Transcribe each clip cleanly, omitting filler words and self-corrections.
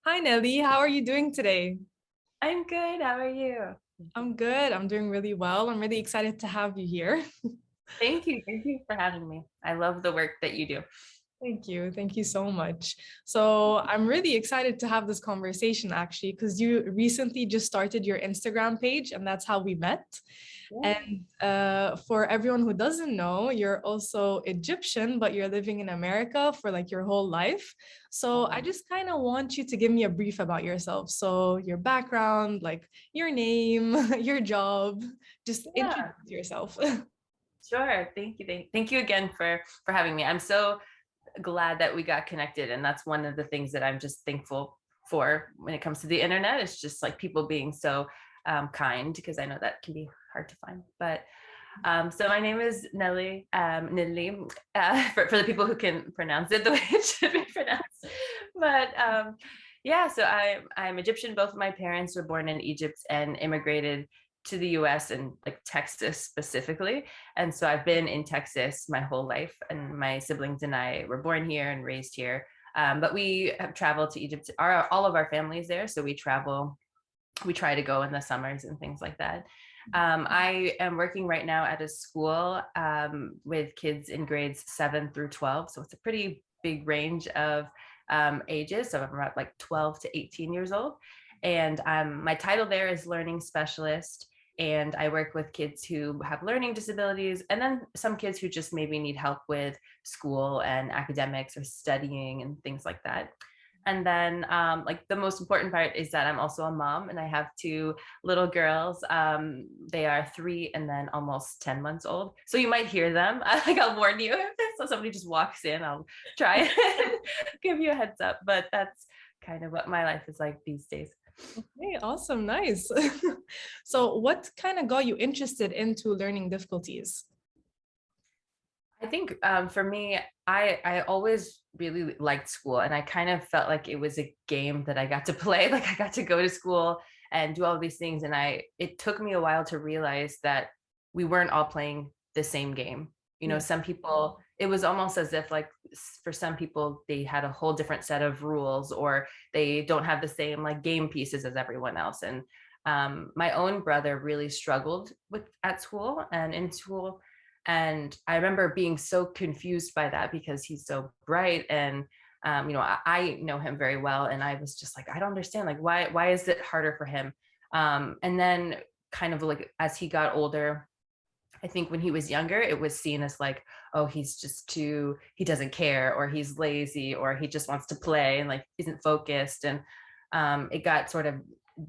Hi, Nelly. How are you doing today? I'm good. How are you? I'm good. I'm doing really well. I'm really excited to have you here. Thank you. Thank you for having me. I love the work that you do. Thank you. Thank you so much. So, I'm really excited to have this conversation actually, because you recently just started your Instagram page, and that's how we met. Yeah. And for everyone who doesn't know, you're also Egyptian, but you're living in America for like your whole life. So, I just kind of want you to give me a brief about yourself. So, your background, like your name, your job, just Yeah, introduce yourself. sure. Thank you. Thank you again for having me. I'm so glad that we got connected, and that's one of the things that I'm just thankful for when it comes to the internet. It's just like people being so kind, because I know that can be hard to find. But so my name is Nelly, Nelly, for the people who can pronounce it the way it should be pronounced. But yeah, so I'm Egyptian. Both of my parents were born in Egypt and immigrated to the US and like Texas specifically. And so I've been in Texas my whole life, and my siblings and I were born here and raised here. But we have traveled to Egypt. All of our families there, so we travel. We try to go in the summers and things like that. I am working right now at a school with kids in grades 7 through 12. So it's a pretty big range of ages. So I'm about like 12 to 18 years old. And my title there is learning specialist. And I work with kids who have learning disabilities, and then some kids who just maybe need help with school and academics or studying and things like that. And then, like, the most important part is that I'm also a mom, and I have two little girls. They are 3 and then almost 10 months old. So you might hear them. Like, I'll warn you. So somebody just walks in, I'll try and give you a heads up. But that's kind of what my life is like these days. Okay, awesome, nice. So, what kind of got you interested into learning difficulties? I think for me, I always really liked school, and I kind of felt like it was a game that I got to play. Like, I got to go to school and do all these things, and I it took me a while to realize that we weren't all playing the same game. You know, Yeah. some people, it was almost as if like for some people they had a whole different set of rules, or they don't have the same like game pieces as everyone else. And my own brother really struggled with at school and in school, and I remember being so confused by that because he's so bright. And I know him very well, and I was just like, I don't understand, like, why is it harder for him? And then kind of like as he got older, I think when he was younger, it was seen as like, oh, he doesn't care, or he's lazy, or he just wants to play and like isn't focused. And it got sort of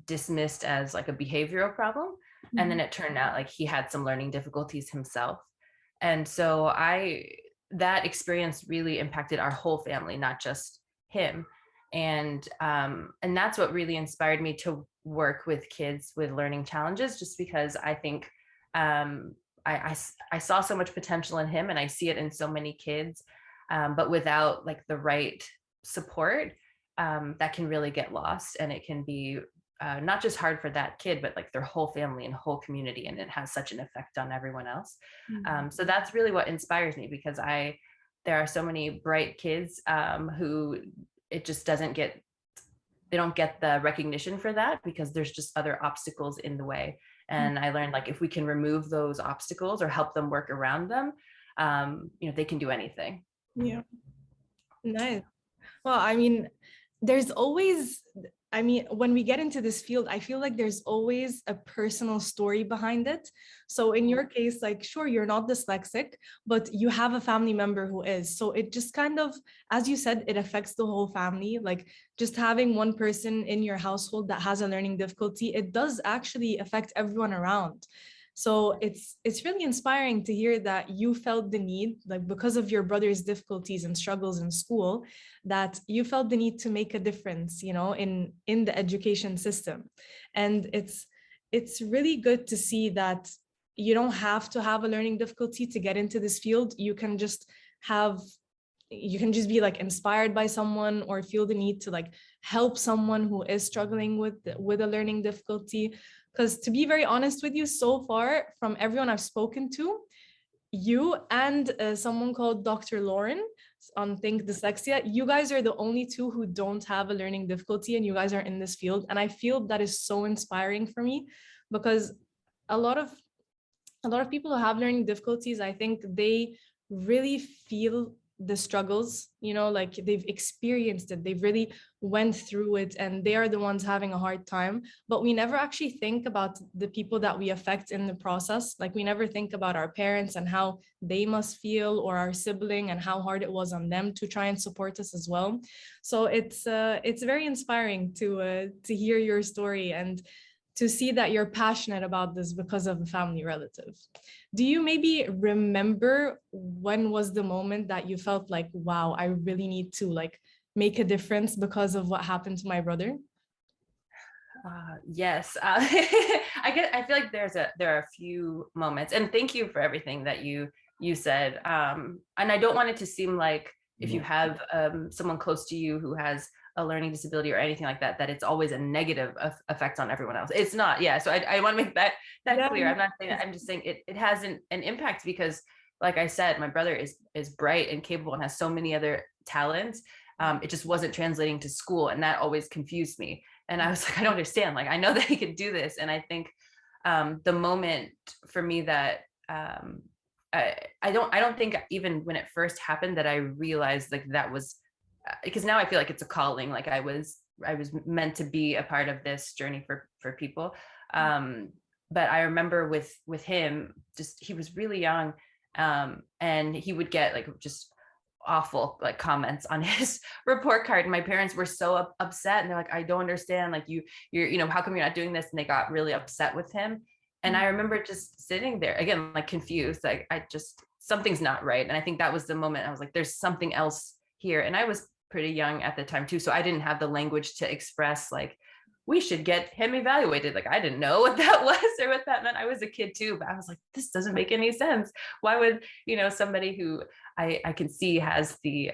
dismissed as like a behavioral problem. And then Mhm. it turned out like he had some learning difficulties himself. And so that experience really impacted our whole family, not just him. And that's what really inspired me to work with kids with learning challenges, just because I think um, I saw so much potential in him, and I see it in so many kids. But without like the right support, that can really get lost, and it can be not just hard for that kid, but like their whole family and whole community, and it has such an effect on everyone else. Mhm. So that's really what inspires me, because there are so many bright kids who it just doesn't get they don't get the recognition for that, because there's just other obstacles in the way. And I learned, like, if we can remove those obstacles or help them work around them, they can do anything. Yeah, nice. Well, I mean, there's always, I mean, when we get into this field, I feel like there's always a personal story behind it. So in your case, like, sure, you're not dyslexic, but you have a family member who is. So it just kind of, as you said, it affects the whole family. Like just having one person in your household that has a learning difficulty, it does actually affect everyone around. So it's really inspiring to hear that you felt the need, like because of your brother's difficulties and struggles in school, that you felt the need to make a difference, in the education system. And it's really good to see that you don't have to have a learning difficulty to get into this field. Have you can just be like inspired by someone or feel the need to like help someone who is struggling with a learning difficulty. Because to be very honest with you, so far from everyone I've spoken to, you and someone called Dr. Lauren. on Think Dyslexia, you guys are the only two who don't have a learning difficulty, and you guys are in this field. And I feel that is so inspiring for me, because a lot of people who have learning difficulties, I think they really feel the struggles, like they've experienced it, they've really went through it, and they are the ones having a hard time. But we never actually think about the people that we affect in the process. Like, we never think about our parents and how they must feel, or our sibling and how hard it was on them to try and support us as well. So it's very inspiring to hear your story, and to see that you're passionate about this because of a family relative. Do you maybe remember when was the moment that you felt like, wow, I really need to like make a difference because of what happened to my brother? Yes, I feel like there are a few moments, and thank you for everything that you said. And I don't want it to seem like if you have someone close to you who has a learning disability or anything like that, that it's always a negative effect on everyone else. It's not. Yeah. So I want to make that Yeah. clear. I'm not saying that. I'm just saying it has an impact, because like I said, my brother is bright and capable and has so many other talents. It just wasn't translating to school, and that always confused me. And I was like, I don't understand. Like, I know that he could do this. And I think the moment for me that I don't think even when it first happened that I realized like that was because now I feel like it's a calling. Like I was meant to be a part of this journey for people. But I remember with him, just he was really young, and he would get like just awful like comments on his report card, and my parents were so upset, and they're like, I don't understand, like you're how come you're not doing this? And they got really upset with him. And I remember just sitting there again, like confused, like I just something's not right. And I think that was the moment I was like, there's something else here. And I was pretty young at the time too, so I didn't have the language to express like we should get him evaluated. Like I didn't know what that was or what that meant. I was a kid too, but I was like, this doesn't make any sense. Why would somebody who I can see has the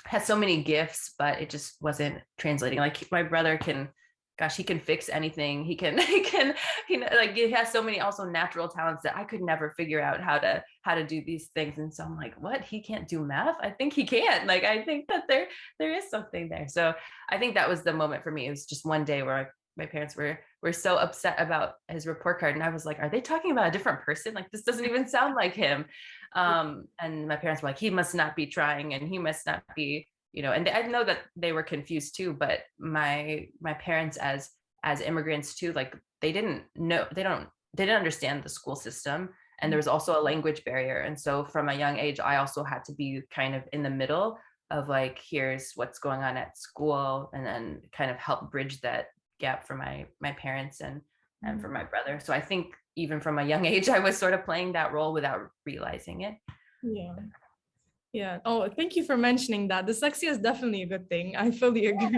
has so many gifts, but it just wasn't translating. Like my brother can, gosh, he can fix anything. He like he has so many also natural talents that I could never figure out how to do these things. And so I'm like, what? He can't do math? I think he can. Like I think that there is something there. So I think that was the moment for me. It was just one day where my parents were so upset about his report card, and I was like, are they talking about a different person? Like this doesn't even sound like him. And my parents were like, he must not be trying, and he must not be, and I know that they were confused too, but my parents as immigrants too, like they didn't understand the school system, and there was also a language barrier. And so from a young age, I also had to be kind of in the middle of like, here's what's going on at school, and then kind of help bridge that gap for my parents and for my brother. So I think even from a young age, I was sort of playing that role without realizing it. Yeah. Oh, thank you for mentioning that. Dyslexia is definitely a good thing. I fully agree.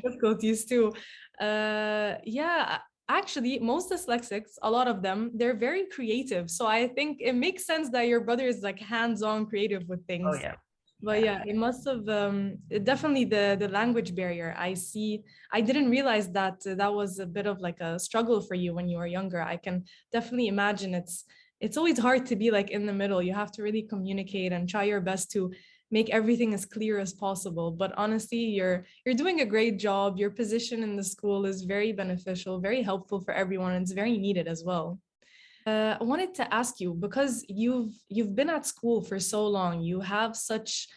Difficulties too. Yeah. Actually, most dyslexics, a lot of them, they're very creative. So I think it makes sense that your brother is like hands-on creative with things. Oh yeah. But yeah, it must have definitely the language barrier. I didn't realize that that was a bit of like a struggle for you when you were younger. I can definitely imagine it's always hard to be like in the middle. You have to really communicate and try your best to make everything as clear as possible. But honestly, you're doing a great job. Your position in the school is very beneficial, very helpful for everyone. It's very needed as well. I wanted to ask you, because you've been at school for so long, you have such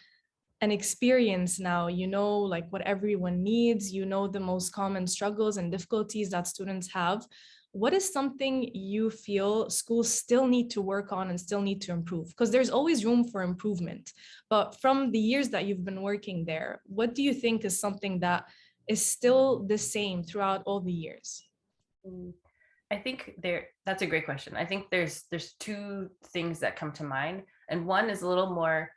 an experience now, like what everyone needs, the most common struggles and difficulties that students have. What is something you feel schools still need to work on and still need to improve? Because there's always room for improvement. But from the years that you've been working there, what do you think is something that is still the same throughout all the years? I think that's a great question. I think there's two things that come to mind. And one is a little more,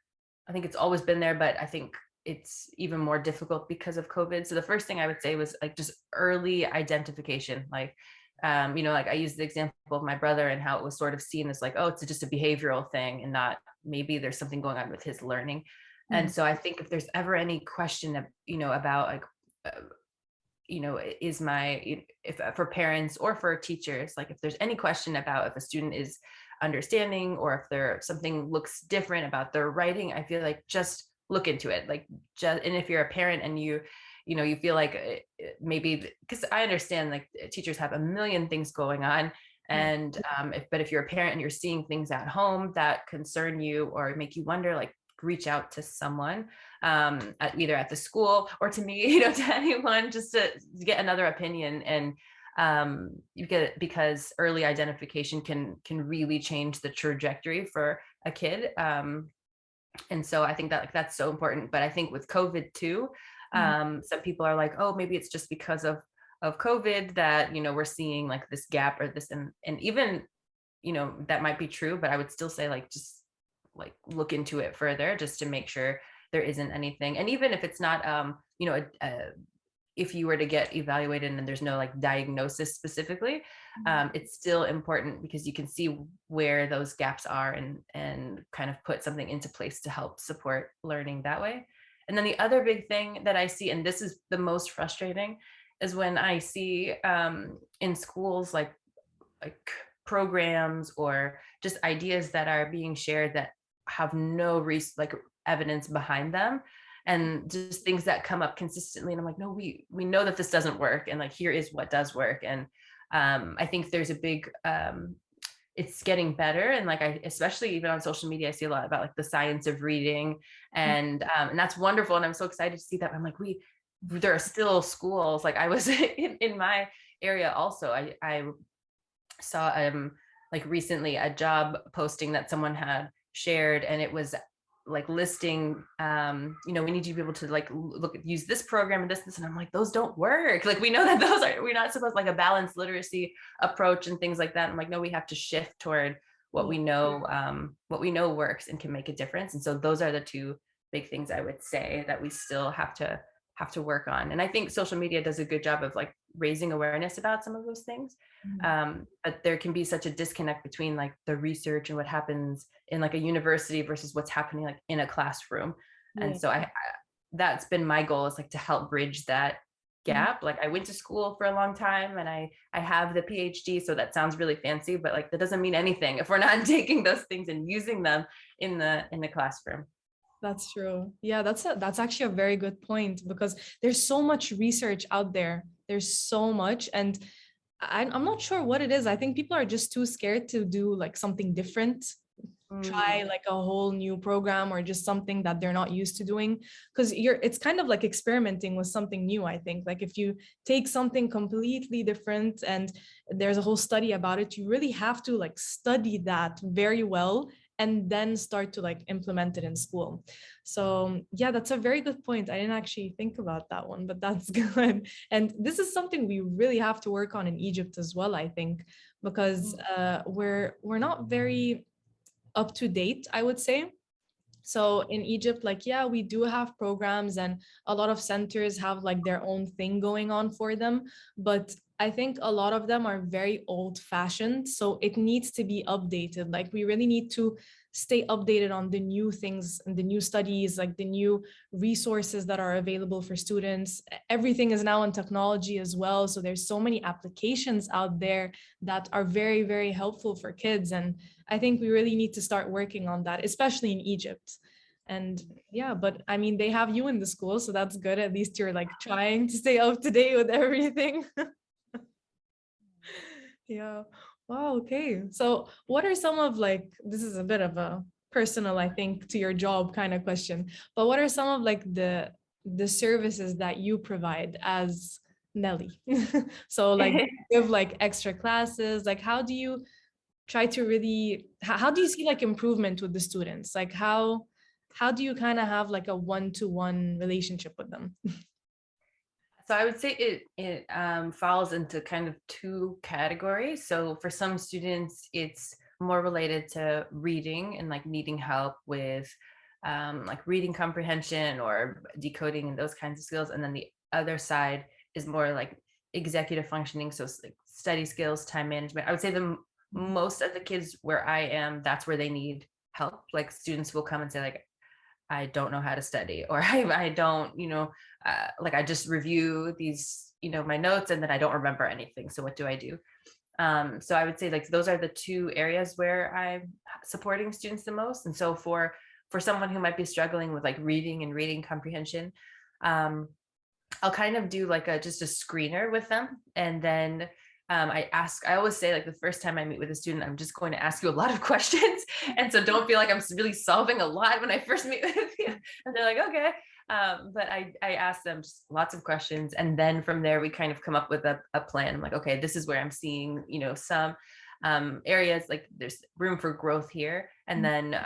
I think it's always been there, but I think it's even more difficult because of COVID. So the first thing I would say was like just early identification. Like, like I used the example of my brother and how it was sort of seen as like, oh, it's just a behavioral thing and not maybe there's something going on with his learning. And so I think if there's ever any question of, about like, is if for parents or for teachers, like if there's any question about if a student is understanding, or if there something looks different about their writing, I feel like just look into it. Like just, and if you're a parent and you feel like maybe, because I understand like teachers have a million things going on. And if you're a parent and you're seeing things at home that concern you or make you wonder, like reach out to someone, either at the school or to me, to anyone, just to get another opinion. And you get it, because early identification can really change the trajectory for a kid. And so I think that like that's so important. But I think with COVID too, some people are like, oh, maybe it's just because of COVID that we're seeing like this gap or this, and even that might be true, but I would still say like just like look into it further just to make sure there isn't anything. And even if it's not if you were to get evaluated and there's no like diagnosis specifically, it's still important because you can see where those gaps are and kind of put something into place to help support learning that way. And then the other big thing that I see, and this is the most frustrating, is when I see in schools like programs or just ideas that are being shared that have no like evidence behind them, and just things that come up consistently. And I'm like, no, we know that this doesn't work. And like, here is what does work. And I think there's a big, it's getting better. And like, especially even on social media, I see a lot about like the science of reading, and that's wonderful. And I'm so excited to see that. I'm like, there are still schools. Like I was in my area also, I saw like recently a job posting that someone had shared, and it was like listing we need you to be able to like use this program and this, and I'm like, those don't work. Like we know that we're not supposed, like a balanced literacy approach and things like that. I'm like, no, we have to shift toward what we know works and can make a difference. And so those are the two big things I would say that we still have to work on. And I think social media does a good job of like raising awareness about some of those things. But there can be such a disconnect between like the research and what happens in like a university versus what's happening like in a classroom. And so that's been my goal, is like to help bridge that gap. Like I went to school for a long time and I have the PhD, so that sounds really fancy, but like that doesn't mean anything if we're not taking those things and using them in the classroom. That's true. Yeah, that's actually a very good point, because there's so much research out there. There's so much, and I'm not sure what it is. I think people are just too scared to do like something different, try like a whole new program or just something that they're not used to doing, because it's kind of like experimenting with something new. I think like if you take something completely different and there's a whole study about it, you really have to like study that very well and then start to like implement it in school. So yeah, that's a very good point. I didn't actually think about that one, but that's good. And this is something we really have to work on in Egypt as well, I think, because we're not very up to date, I would say. So in Egypt, like, yeah, we do have programs and a lot of centers have like their own thing going on for them. But I think a lot of them are very old fashioned. So it needs to be updated. Like we really need to stay updated on the new things and the new studies, like the new resources that are available for students. Everything is now in technology as well. So there's so many applications out there that are very, very helpful for kids. And I think we really need to start working on that, especially in Egypt. And yeah, but I mean, they have you in the school, so that's good. At least you're like trying to stay up to date with everything. Yeah. Wow. Okay. So what are some of like, this is a bit of a personal, I think, to your job kind of question, but what are some of like the services that you provide as Nelly? So like give like extra classes, like how do you try to really, how do you see like improvement with the students? Like how do you kind of have like a one-to-one relationship with them? So I would say it falls into kind of two categories. So for some students, it's more related to reading and like needing help with like reading comprehension or decoding and those kinds of skills. And then the other side is more like executive functioning, so like study skills, time management. I would say most of the kids where I am, that's where they need help. Like students will come and say like, I don't know how to study, or I don't, like I just review these, my notes and then I don't remember anything. So what do I do? So I would say like those are the two areas where I'm supporting students the most. And so for someone who might be struggling with like reading and reading comprehension, um, I'll kind of do like just a screener with them. And then I always say like the first time I meet with a student, I'm just going to ask you a lot of questions. And so don't feel like I'm really solving a lot when I first meet with you. And they're like, okay. But I ask them just lots of questions. And then from there, we kind of come up with a plan. I'm like, okay, this is where I'm seeing, some areas like there's room for growth here. And then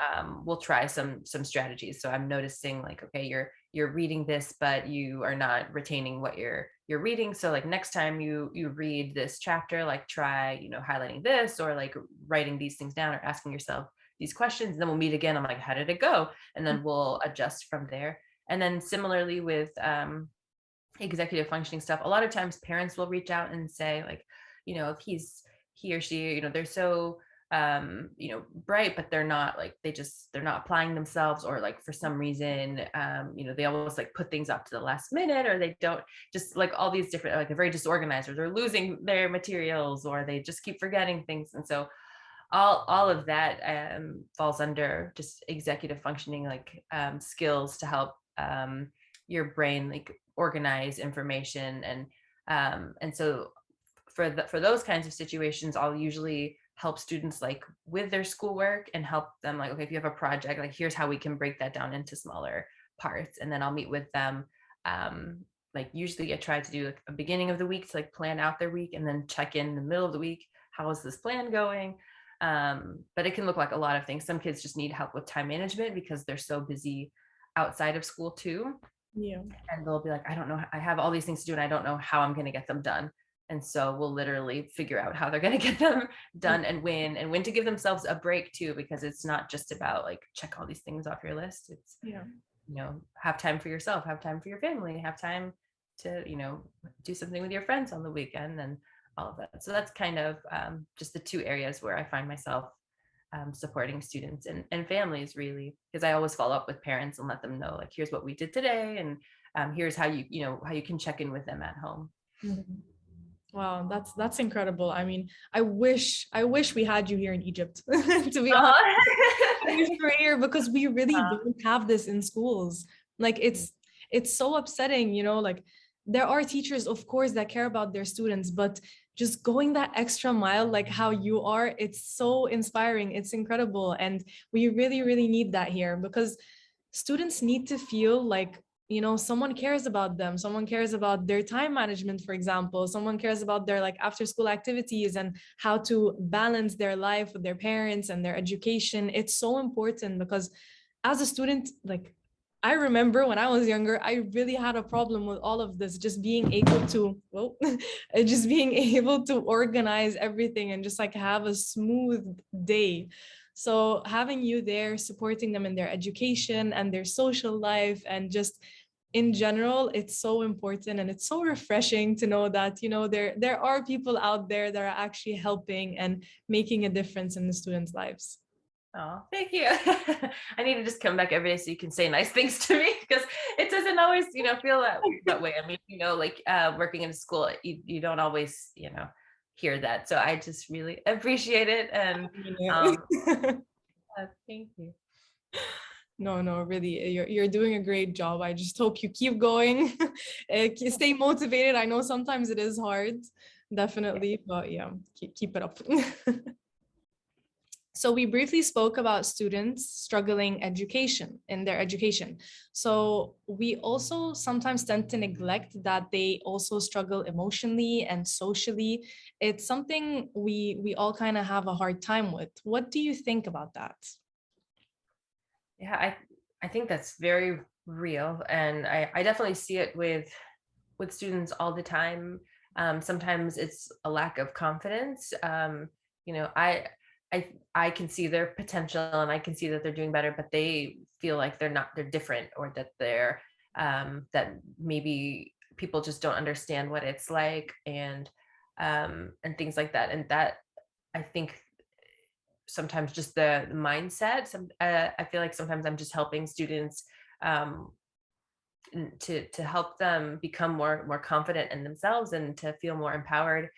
we'll try some strategies. So I'm noticing like, okay, you're reading this, but you are not retaining what you're reading. So like next time you read this chapter, like try, highlighting this or like writing these things down or asking yourself these questions. And then we'll meet again. I'm like, how did it go? And then we'll adjust from there. And then similarly with executive functioning stuff, a lot of times parents will reach out and say like, if he or she, they're so bright, but they're not like they're not applying themselves, or like for some reason they almost like put things up to the last minute, or they don't, just like all these different, like they're very disorganized, or they're losing their materials, or they just keep forgetting things. And so all of that falls under just executive functioning, like skills to help your brain like organize information. And so for those kinds of situations, I'll usually help students like with their schoolwork and help them like, okay, if you have a project, like here's how we can break that down into smaller parts. And then I'll meet with them. Like usually I try to do like a beginning of the week to like plan out their week, and then check in the middle of the week. How is this plan going? But it can look like a lot of things. Some kids just need help with time management because they're so busy outside of school too. Yeah. And they'll be like, I don't know, I have all these things to do and I don't know how I'm going to get them done. And so we'll literally figure out how they're going to get them done, and when to give themselves a break too, because it's not just about like check all these things off your list. It's, have time for yourself, have time for your family, have time to, do something with your friends on the weekend, and all of that. So that's kind of just the two areas where I find myself supporting students and families, really, because I always follow up with parents and let them know like, here's what we did today, and here's how how you can check in with them at home. Mhm. Wow, that's incredible. I mean, I wish we had you here in Egypt, to be honest. I wish you were here, because we really don't have this in schools. Like it's so upsetting, like there are teachers, of course, that care about their students, but just going that extra mile, like how you are, it's so inspiring. It's incredible. And we really, really need that here, because students need to feel like, someone cares about them, someone cares about their time management, for example, someone cares about their like after school activities and how to balance their life with their parents and their education. It's so important, because as a student, like I remember when I was younger, I really had a problem with all of this, just being able to, well, just being able to organize everything and just like have a smooth day. So having you there, supporting them in their education and their social life, and just in general, it's so important, and it's so refreshing to know that, there are people out there that are actually helping and making a difference in the students' lives. Oh, thank you. I need to just come back every day so you can say nice things to me, because it doesn't always, feel that way. I mean, like working in a school, you don't always, hear that. So I just really appreciate it. And thank you. No, really, you're doing a great job. I just hope you keep going. Stay motivated. I know sometimes it is hard, definitely, but yeah, keep it up. So we briefly spoke about students struggling in their education. So we also sometimes tend to neglect that they also struggle emotionally and socially. It's something we all kind of have a hard time with. What do you think about that? Yeah, I think that's very real, and I definitely see it with students all the time. Sometimes it's a lack of confidence. You know, I I can see their potential and I can see that they're doing better, but they feel like they're different, or that that maybe people just don't understand what it's like, and things like that. And that, I think, sometimes just the mindset. I feel like sometimes I'm just helping students um, to help them become more confident in themselves and to feel more empowered.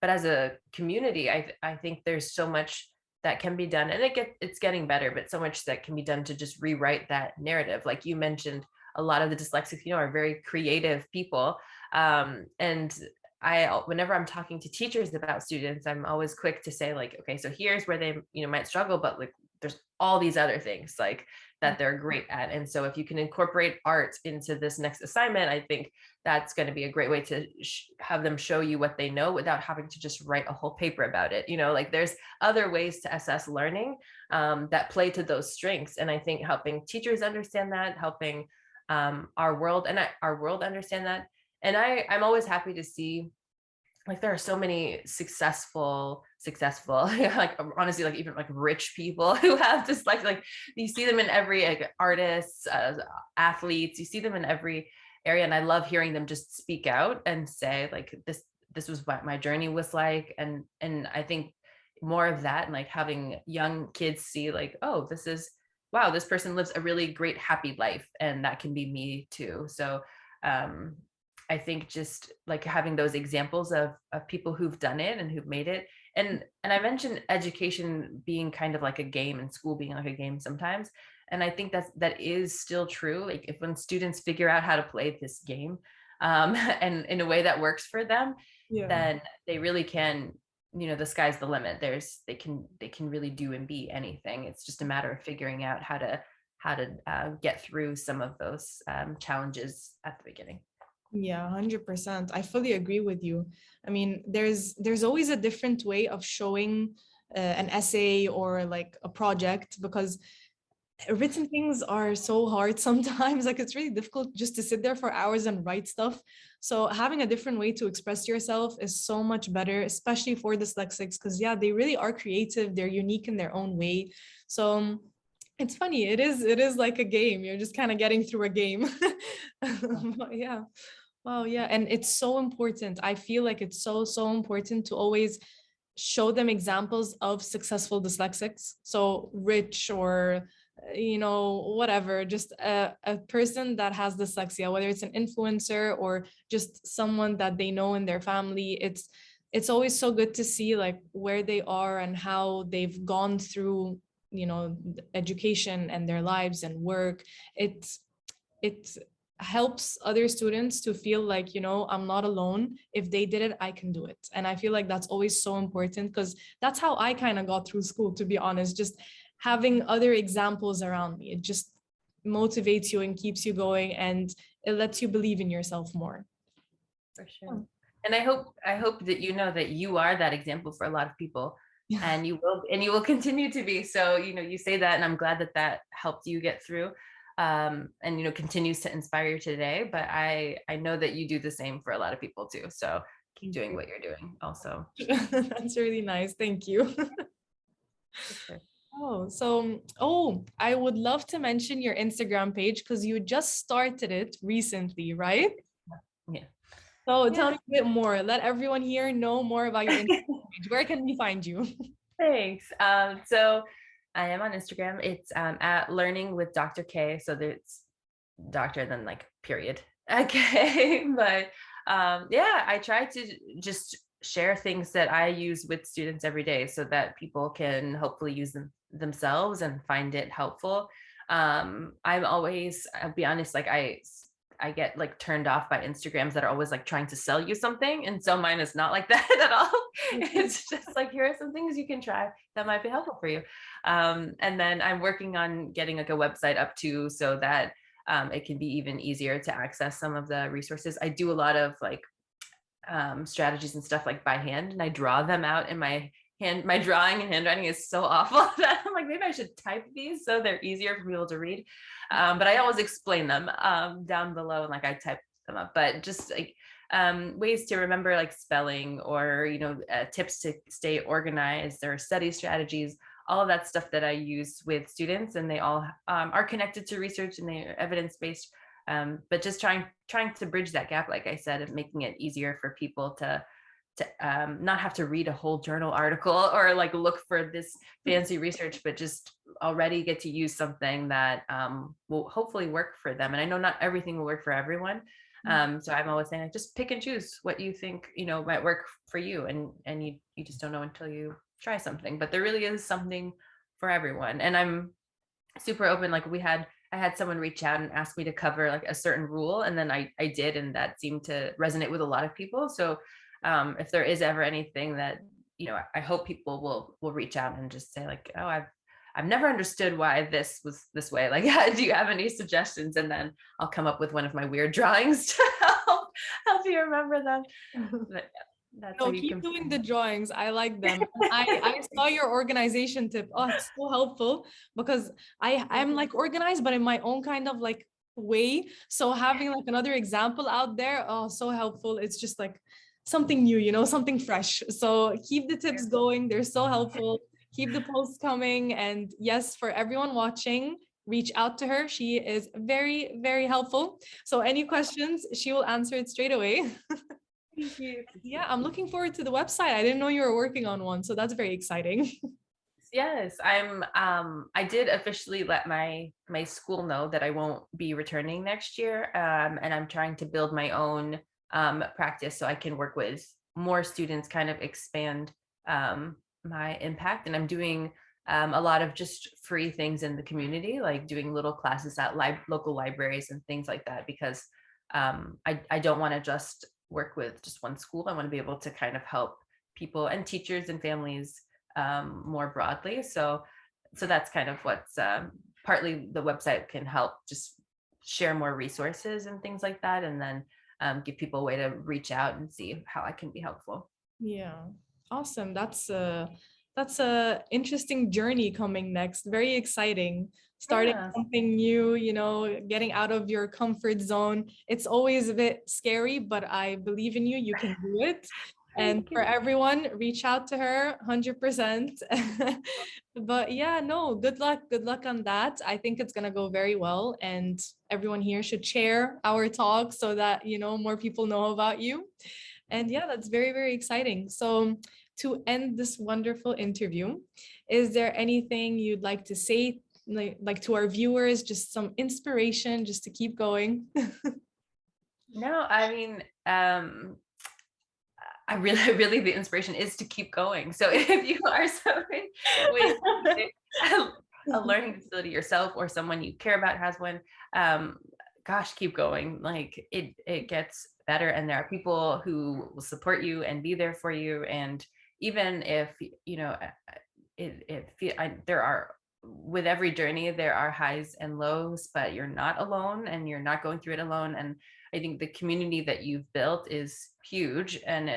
but as a community, I think there's so much that can be done, and it's getting better, but so much that can be done to just rewrite that narrative. Like you mentioned, a lot of the dyslexics, are very creative people. And whenever I'm talking to teachers about students, I'm always quick to say like, okay, so here's where they, might struggle, but like there's all these other things like that they're great at. And so if you can incorporate art into this next assignment, I think that's going to be a great way to have them show you what they know without having to just write a whole paper about it. Like there's other ways to assess learning that play to those strengths. And I think helping teachers understand that, helping our world understand that. And I'm always happy to see like there are so many successful like honestly like even like rich people who have this like you see them in every like artists, athletes, you see them in every area, and I love hearing them just speak out and say like this was what my journey was like. And I think more of that, and like having young kids see like, oh, wow, this person lives a really great happy life, and that can be me too. So I think just like having those examples of people who've done it and who've made it. And I mentioned education being kind of like a game, and school being like a game sometimes. And I think that is still true. Like if when students figure out how to play this game and in a way that works for them, then they really can, the sky's the limit. They can really do and be anything. It's just a matter of figuring out how to get through some of those challenges at the beginning. Yeah, 100%. I fully agree with you. I mean, there's always a different way of showing an essay or like a project, because written things are so hard sometimes. Like it's really difficult just to sit there for hours and write stuff. So having a different way to express yourself is so much better, especially for dyslexics, because yeah, they really are creative. They're unique in their own way. So it's funny. It is like a game. You're just kind of getting through a game. But yeah. Wow, yeah. And it's so important. I feel like it's so important to always show them examples of successful dyslexics. So rich or, whatever, just a person that has dyslexia, whether it's an influencer or just someone that they know in their family. It's always so good to see like where they are and how they've gone through, education and their lives and work. It helps other students to feel like, I'm not alone. If they did it, I can do it. And I feel like that's always so important, because that's how I kind of got through school, to be honest. Just having other examples around me, it just motivates you and keeps you going, and it lets you believe in yourself more. For sure. And I hope that that you are that example for a lot of people. Yeah. And you will continue to be. So you say that, and I'm glad that helped you get through. And continues to inspire you today. But I know that you do the same for a lot of people too. So keep doing what you're doing also. That's really nice. Thank you. Okay. I would love to mention your Instagram page, because you just started it recently, right? Yeah. So tell me a bit more. Let everyone here know more about your Instagram page. Where can we find you? Thanks. So I am on Instagram. It's at Learning with Dr. K. So it's doctor, then like period. Okay. But I try to just share things that I use with students every day, so that people can hopefully use them themselves and find it helpful. I'll be honest, like I get like turned off by Instagrams that are always like trying to sell you something. And so mine is not like that at all. It's just like, here are some things you can try that might be helpful for you. And then I'm working on getting like a website up too, so that it can be even easier to access some of the resources. I do a lot of like strategies and stuff like by hand, and I draw them out in my hand. My drawing and handwriting is so awful that I'm like, maybe I should type these so they're easier for people to read. But I always explain them down below, and like I type them up. But just like ways to remember like spelling, or tips to stay organized, or study strategies, all of that stuff that I use with students, and they all are connected to research, and they're evidence-based. But just trying to bridge that gap, like I said, of making it easier for people to not have to read a whole journal article or like look for this fancy research, but just already get to use something that will hopefully work for them. And I know not everything will work for everyone, So I'm always saying, like, just pick and choose what you think, might work for you. And you just don't know until you try something, but there really is something for everyone. And I'm super open. Like I had someone reach out and ask me to cover like a certain rule, and then I did, and that seemed to resonate with a lot of people. So if there is ever anything that, I hope people will reach out and just say like, oh, I've never understood why this was this way. Like, do you have any suggestions? And then I'll come up with one of my weird drawings to help you remember them. But that's No, how you keep can. doing the drawings. I like them. I saw your organization tip. Oh, it's so helpful because I'm like organized, but in my own kind of like way. So having like another example out there, oh, so helpful. It's just like something new, something fresh. So keep the tips going. They're so helpful. Keep the posts coming. And yes, for everyone watching, reach out to her. She is very, very helpful. So any questions, she will answer it straight away. Thank you. Yeah, I'm looking forward to the website. I didn't know you were working on one, so that's very exciting. Yes, I did officially let my school know that I won't be returning next year. And I'm trying to build my own practice so I can work with more students, kind of expand my impact. And I'm doing a lot of just free things in the community, like doing little classes at local libraries and things like that, because I don't want to just work with just one school. I want to be able to kind of help people and teachers and families more broadly. So that's kind of what's partly the website can help just share more resources and things like that, and then give people a way to reach out and see how I can be helpful. Yeah, awesome. That's a interesting journey coming next. Very exciting. Starting something new, getting out of your comfort zone. It's always a bit scary, but I believe in you. You can do it. And for everyone, reach out to her 100%. But yeah, no, good luck. Good luck on that. I think it's going to go very well. And everyone here should share our talk so that, more people know about you. And yeah, that's very, very exciting. So to end this wonderful interview, is there anything you'd like to say, like to our viewers, just some inspiration just to keep going? No, I mean, I really the inspiration is to keep going. So if you are someone with a learning disability yourself, or someone you care about has one, gosh, keep going. Like it gets better, and there are people who will support you and be there for you. And even if there are, with every journey there are highs and lows, but you're not alone, and you're not going through it alone. And I think the community that you've built is huge, and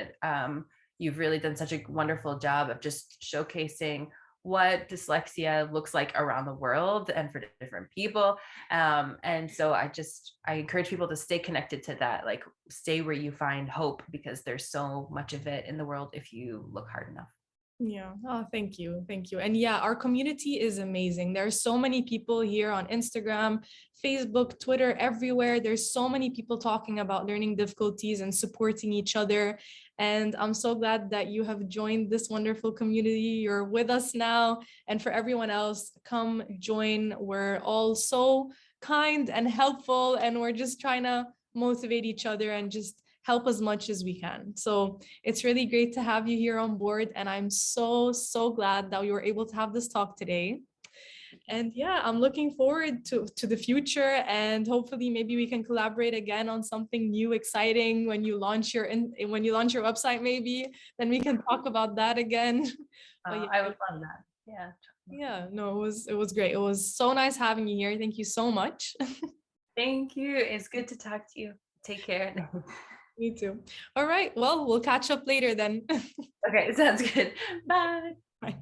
you've really done such a wonderful job of just showcasing what dyslexia looks like around the world and for different people. And so I encourage people to stay connected to that, like stay where you find hope, because there's so much of it in the world if you look hard enough. Yeah. Oh, thank you. Thank you. And yeah, our community is amazing. There are so many people here on Instagram, Facebook, Twitter, everywhere. There's so many people talking about learning difficulties and supporting each other. And I'm so glad that you have joined this wonderful community. You're with us now. And for everyone else, come join. We're all so kind and helpful, and we're just trying to motivate each other and just help as much as we can. So it's really great to have you here on board. And I'm so, so glad that we were able to have this talk today. And yeah, I'm looking forward to the future, and hopefully maybe we can collaborate again on something new, exciting when you launch your website, maybe then we can talk about that again. Yeah, I would love that. Yeah. Yeah, no, it was great. It was so nice having you here. Thank you so much. Thank you. It's good to talk to you. Take care. Me too. All right. Well, we'll catch up later then. Okay, sounds good. Bye. Bye.